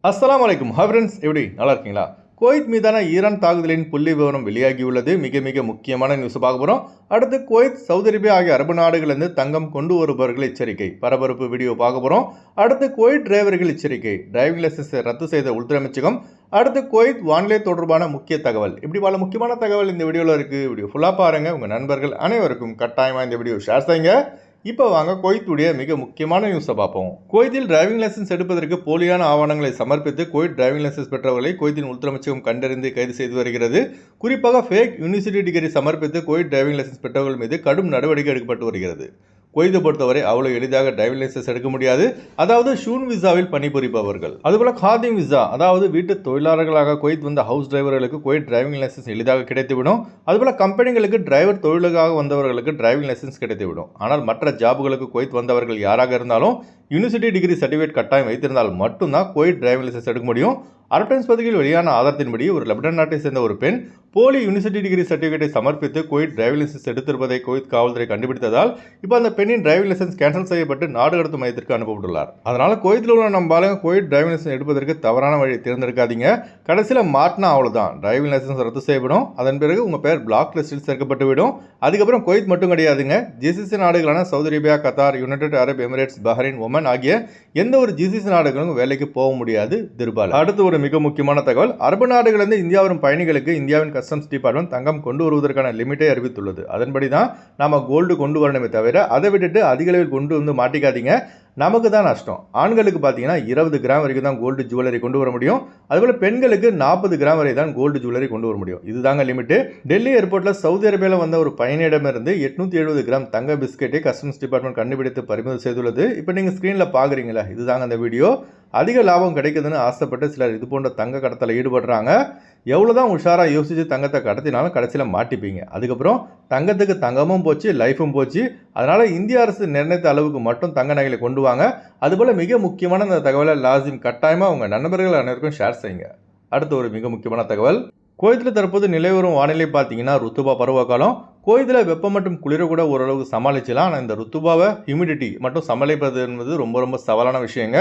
அஸ்ஸலாமு அலைக்கும். Hi friends, எப்படி நல்லா இருக்கீங்களா? குவைத் மீதான ஈரான் தாக்குதலின் புள்ளி விவரம் வெளியாகியுள்ளது. மிக முக்கியமான நியூஸ் பார்க்க போகிறோம். அடுத்து குவைத், சவுதி அரேபியா ஆகிய அரபு நாடுகளிலிருந்து தங்கம் கொண்டு வருபவர்கள் எச்சரிக்கை, பரபரப்பு வீடியோ பார்க்க போகிறோம். அடுத்து குவைத் டிரைவர்கள் எச்சரிக்கை, டிரைவிங் லைசன்ஸை ரத்து செய்த உள்துறை அமைச்சகம். அடுத்து குவைத் வானிலை தொடர்பான முக்கிய தகவல், இப்படி பல முக்கியமான தகவல் இந்த வீடியோவில் இருக்குது. வீடியோ ஃபுல்லாக பாருங்கள். உங்கள் நண்பர்கள் அனைவருக்கும் கட்டாயமாக இந்த வீடியோ ஷேர் செய்யுங்க. இப்போ வாங்க குவைத்துடைய மிக முக்கியமான நியூஸை பார்ப்போம். குவைத்தில் டிரைவிங் லைசன்ஸ் எடுப்பதற்கு போலியான ஆவணங்களை சமர்ப்பித்து குவைத் டிரைவிங் லைசன்ஸ் பெற்றவர்களை குவைத்தின் உள்துறை அமைச்சகம் கண்டறிந்து கைது செய்து வருகிறது. குறிப்பாக ஃபேக் யூனிவர்சிட்டி டிகிரி சமர்ப்பித்து குவைத் டிரைவிங் லைசன்ஸ் பெற்றவர்கள் மீது கடும் நடவடிக்கை எடுக்கப்பட்டு வருகிறது. குவைத்தை பொறுத்தவரை அவ்வளவு எளிதாக டிரைவிங் லைசன்ஸ் எடுக்க முடியாது. அதாவது ஷூன் விசாவில் பணிபுரிப்பவர்கள், அதுபோல காதிம் விசா, அதாவது வீட்டு தொழிலாளர்களாக குவைத் வந்த ஹவுஸ் டிரைவர்களுக்கு குவைத் டிரைவிங் லைசன்ஸ் எளிதாக கிடைத்துவிடும். அதுபோல கம்பெனிகளுக்கு டிரைவர் தொழிலுக்காக வந்தவர்களுக்கு டிரைவிங் லைசன்ஸ் கிடைத்துவிடும். ஆனால் மற்ற ஜாபுகளுக்கு குவைத் வந்தவர்கள் யாராக இருந்தாலும் யூனிவர்சிட்டி டிகிரி சர்டிஃபிகேட் கட்டாயம் வைத்திருந்தால் மட்டும்தான் குவைத் டிரைவிங் லைசன்ஸ் எடுக்க முடியும். அரப் டைம்ஸ் பத்திரிகையில் வெளியான ஆதாரத்தின்படி ஒரு லெபனான் நாட்டை சேர்ந்த ஒரு பெண் போலி யூனிவர்சிட்டி டிகிரி சர்டிஃபிகேட்டை சமர்ப்பித்து குவைத் டிரைவிங் லைசன்ஸ் எடுத்திருப்பதை குவைத் காவல்துறை கண்டுபிடித்ததால் இப்போ அந்த பெண்ணின் டிரைவிங் லைசன்ஸ் கேன்சல் செய்யப்பட்டு நாடு கடத்தும் மையத்திற்கு அனுப்பப்பட்டுள்ளார். அதனால குவைத்தில் உள்ள நம்ம குவைத் டிரைவிங் லைசன்ஸ் எடுப்பதற்கு தவறான வழியை தேர்ந்தெடுக்காதீங்க. கடைசியில் மாட்டினா அவ்வளோதான், டிரைவிங் லைசன்ஸ் ரத்து செய்யப்படும். அதன் பிறகு உங்கள் பேர் பிளாக் லிஸ்டில் சேர்க்கப்பட்டுவிடும். அதுக்கப்புறம் குவைத் மட்டும் கிடையாதுங்க, ஜிசிசி நாடுகளான Saudi Arabia, Qatar, United Arab Emirates, Bahrain, Oman ஆகிய எந்த ஒரு ஜிசிசி நாடுகளும் வேலைக்கு போக முடியாது. திருபால். அடுத்து ஒரு மிக முக்கியமான தகவல், அரபு நாடுகளிலிருந்து இந்தியா வரும் பயணிகளுக்கு இந்தியாவின் கஸ்டம்ஸ் டிபார்ட்மெண்ட் தங்கம் கொண்டு வருவதற்கான லிமிட்டை அறிவித்துள்ளது. அதன்படி தான் நாம கோல்டு கொண்டு வரணுமே தவிர அதை விட்டுட்டு அதிக அளவில் கொண்டு வந்து மாட்டிக்காதீங்க, நமக்கு தான் நஷ்டம். ஆண்களுக்கு பார்த்தீங்கன்னா 20 கிராம் வரைக்கும் தான் கோல்டு ஜுவல்லரி கொண்டு வர முடியும். அதுபோல் பெண்களுக்கு 40 கிராம் வரை தான் கோல்டு ஜுவல்லரி கொண்டு வர முடியும். இதுதாங்க லிமிட்டு. டெல்லி ஏர்போர்ட்டில் சவுதி அரேபியாவில் வந்த ஒரு பயணியிடமிருந்து 870 கிராம் தங்க பிஸ்கெட்டை கஸ்டம்ஸ் டிபார்ட்மெண்ட் கண்டுபிடித்து பறிமுதல் செய்துள்ளது. இப்போ நீங்கள் ஸ்க்ரீனில் பார்க்குறீங்களா, இதுதாங்க அந்த வீடியோ. அதிக லாபம் கிடைக்குதுன்னு ஆசைப்பட்டு சிலர் இது போன்ற தங்க கடத்தல ஈடுபடுறாங்க. எவ்வளோதான் உஷாராக யோசித்து தங்கத்தை கடத்தினாலும் கடைசியில் மாட்டிப்பீங்க. அதுக்கப்புறம் தங்கத்துக்கு தங்கமும் போச்சு, லைஃபும் போச்சு. அதனால் இந்திய அரசு நிர்ணயித்த அளவுக்கு மட்டும் தங்க நகைகளை கொண்டு வாங்க. அதுபோல் மிக முக்கியமான இந்த தகவலை லாசிம் கட்டாயமாக உங்கள் நண்பர்கள் அனைவருக்கும் ஷேர் செய்யுங்க. அடுத்து ஒரு மிக முக்கியமான தகவல், குவைத்தில் தற்போது நிலவரும் வானிலை பார்த்தீங்கன்னா ருத்துபா பருவகாலம். குவைத்தில் வெப்பம் மற்றும் குளிர கூட ஓரளவுக்கு சமாளிச்சலாம். ஆனால் இந்த ருத்துபாவை ஹியூமிடிட்டி மட்டும் சமாளிப்பது என்பது ரொம்ப சவாலான விஷயங்க.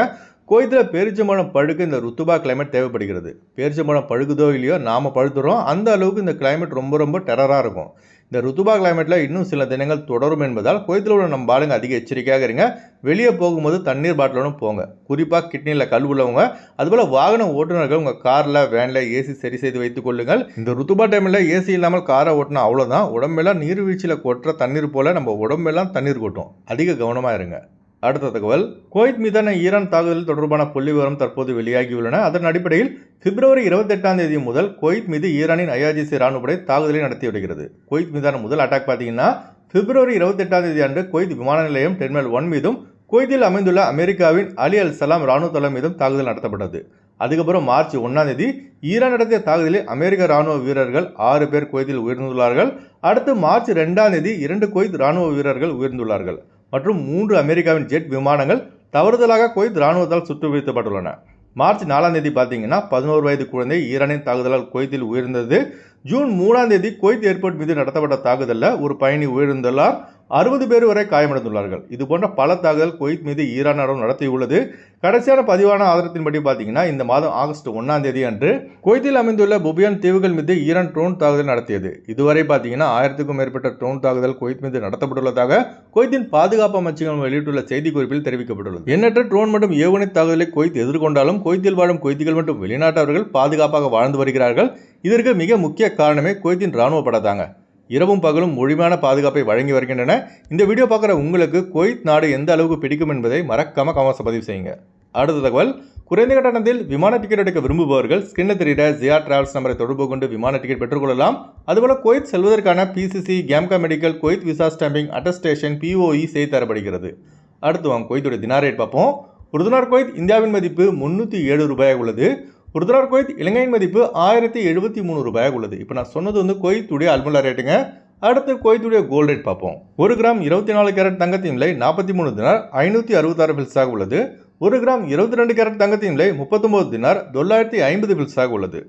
குவைத்தில் பேரிச்சம்பழம் பழுக்க இந்த ருத்துபா கிளைமேட் தேவைப்படுகிறது. பேரிச்சம்பழம் பழுகுதோ இல்லையோ நாம் பழுத்துறோம், அந்த அளவுக்கு இந்த கிளைமேட் ரொம்ப டெரராக இருக்கும். இந்த ருத்துபா கிளைமேட்டில் இன்னும் சில தினங்கள் தொடரும் என்பதால் குவைத்தில் உள்ள நம்ம ஆளுங்க அதிக எச்சரிக்கையாக இருங்க. வெளியே போகும்போது தண்ணீர் பாட்டிலும் போங்க. குறிப்பாக கிட்னியில் கல் உள்ளவங்க, அதுபோல் வாகன ஓட்டுநர்கள் உங்கள் காரில், வேனில் ஏசி சரி செய்து வைத்துக் கொள்ளுங்கள். இந்த ருத்துபா டைமில் ஏசி இல்லாமல் காரை ஓட்டினா அவ்வளோதான், உடம்பெல்லாம் நீர்வீழ்ச்சியில் கொட்டுற தண்ணீர் போல் நம்ம உடம்பெல்லாம் தண்ணீர் கொட்டும். அதிக கவனமாக இருங்க. அடுத்த தகவல், குவைத் மீதான ஈரான் தாக்குதல் தொடர்பான புள்ளி விவரம் தற்போது வெளியாகியுள்ளன. அதன் அடிப்படையில் பிப்ரவரி 28 முதல் குவைத் மீது ஈரானின் IRGC ராணுவப்படை தாக்குதலை நடத்தி வருகிறது. குவைத் மீதான முதல் அட்டாக் பார்த்தீங்கன்னா பிப்ரவரி 28 அன்று குவைத் விமான நிலையம் டெர்மினல் 1 மீதும் குவைத்தில் அமைந்துள்ள அமெரிக்காவின் அலி அல் சலாம் ராணுவ தளம் மீதும் தாக்குதல் நடத்தப்பட்டது. அதுக்கப்புறம் மார்ச் 1 ஈரான் நடத்திய தாக்குதலில் அமெரிக்க ராணுவ வீரர்கள் 6 பேர் குவைத்தில் உயிர்ந்துள்ளார்கள். அடுத்து மார்ச் 2 2 குவைத் ராணுவ வீரர்கள் உயிர்ந்துள்ளார்கள் மற்றும் 3 அமெரிக்காவின் ஜெட் விமானங்கள் தவறுதலாக குவைத் ராணுவத்தால் சுட்டு வீழ்த்தப்பட்டுள்ளன. மார்ச் 4 பார்த்தீங்கன்னா 11 வயது குழந்தை ஈரானின் தாக்குதலால் குவைத்தில் உயிர்ந்தது. ஜூன் 3 குவைத் ஏர்போர்ட் மீது நடத்தப்பட்ட தாக்குதலில் ஒரு பயணி உயிரிழந்துள்ளார். 60 பேர் வரை காயமடைந்துள்ளார்கள். இது போன்ற பல தாக்குதல் குவைத் மீது ஈரான் நாடும் நடத்தியுள்ளது. கடைசியான பதிவான ஆதாரத்தின்படி பார்த்தீங்கன்னா இந்த மாதம் ஆகஸ்ட் 1 அன்று குவைத்தில் அமைந்துள்ள புபியான் தீவுகள் மீது ஈரான் ட்ரோன் தாக்குதல் நடத்தியது. இதுவரை பார்த்தீங்கன்னா 1000க்கும் மேற்பட்ட ட்ரோன் தாக்குதல் குவைத் மீது நடத்தப்பட்டுள்ளதாக குவைத்தின் பாதுகாப்பு அமைச்சகம் வெளியிட்டுள்ள செய்திக்குறிப்பில் தெரிவிக்கப்பட்டுள்ளது. எண்ணற்ற ட்ரோன் மற்றும் ஏவுகணை தாக்குதலை குவைத் எதிர்கொண்டாலும் குவைத்தில் வாழும் குவைத்திகள் மற்றும் வெளிநாட்டவர்கள் பாதுகாப்பாக வாழ்ந்து வருகிறார்கள். இதற்கு மிக முக்கிய காரணமே குவைத்தின் ராணுவ படைதாங்க. இரவும் பகலும் முழுமையான பாதுகாப்பை வழங்கி வருகின்றன. இந்த வீடியோ பார்க்குற உங்களுக்கு குவைத் நாடு எந்த அளவுக்கு பிடிக்கும் என்பதை மறக்காம கமெண்ட்ஸ் பதிவு செய்யுங்க. அடுத்த தகவல், குறைந்த கட்டணத்தில் விமான டிக்கெட் எடுக்க விரும்புபவர்கள் ஸ்கிரீனில் தெரிகிற ஜியா டிராவல்ஸ் நம்பரை தொடர்பு கொண்டு விமான டிக்கெட் பெற்றுக்கொள்ளலாம். அதுபோல குவைத் செல்வதற்கான PCC, கேம்கா medical, Kuwait visa stamping, attestation, POE செய்து தரப்படுகிறது. அடுத்து வாங்க குவைத்துடைய தினார் ரேட் பார்ப்போம். ஒரு தினார் குவைத் இந்தியாவின் மதிப்பு 307 ரூபாயாக உள்ளது. ஒரு தினார் குவைத் இலங்கையின் மதிப்பு 1073 ரூபாயாக உள்ளது. இப்போ நான் சொன்னது குவைத்துடைய அல்முல்லா ரேட்டுங்க. அடுத்து குவைத்துடைய கோல்டு ரேட் பார்ப்போம். 1 கிராம் 24 கேரட் தங்கத்தின் விலை 43 தினார் 566 பில்ஸாக உள்ளது. 1 கிராம் 22 கேரட் தங்கத்தின் விலை 39 தினார் 950 பில்ஸாக உள்ளது.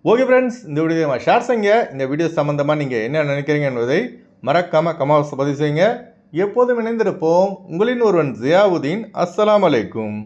ஓகே ஃப்ரெண்ட்ஸ், இந்த வீடியோ ஷேர் செய்யுங்க. இந்த வீடியோ சம்பந்தமாக நீங்கள் என்ன நினைக்கிறீங்க என்பதை மறக்காம கமெண்ட்ஸ் பதிவு செய்யுங்க. எப்போதும் இணைந்திருப்போம். உங்களின் ஒருவன் ஜியாவுதீன். அஸ்ஸலாமு அலைக்கும்.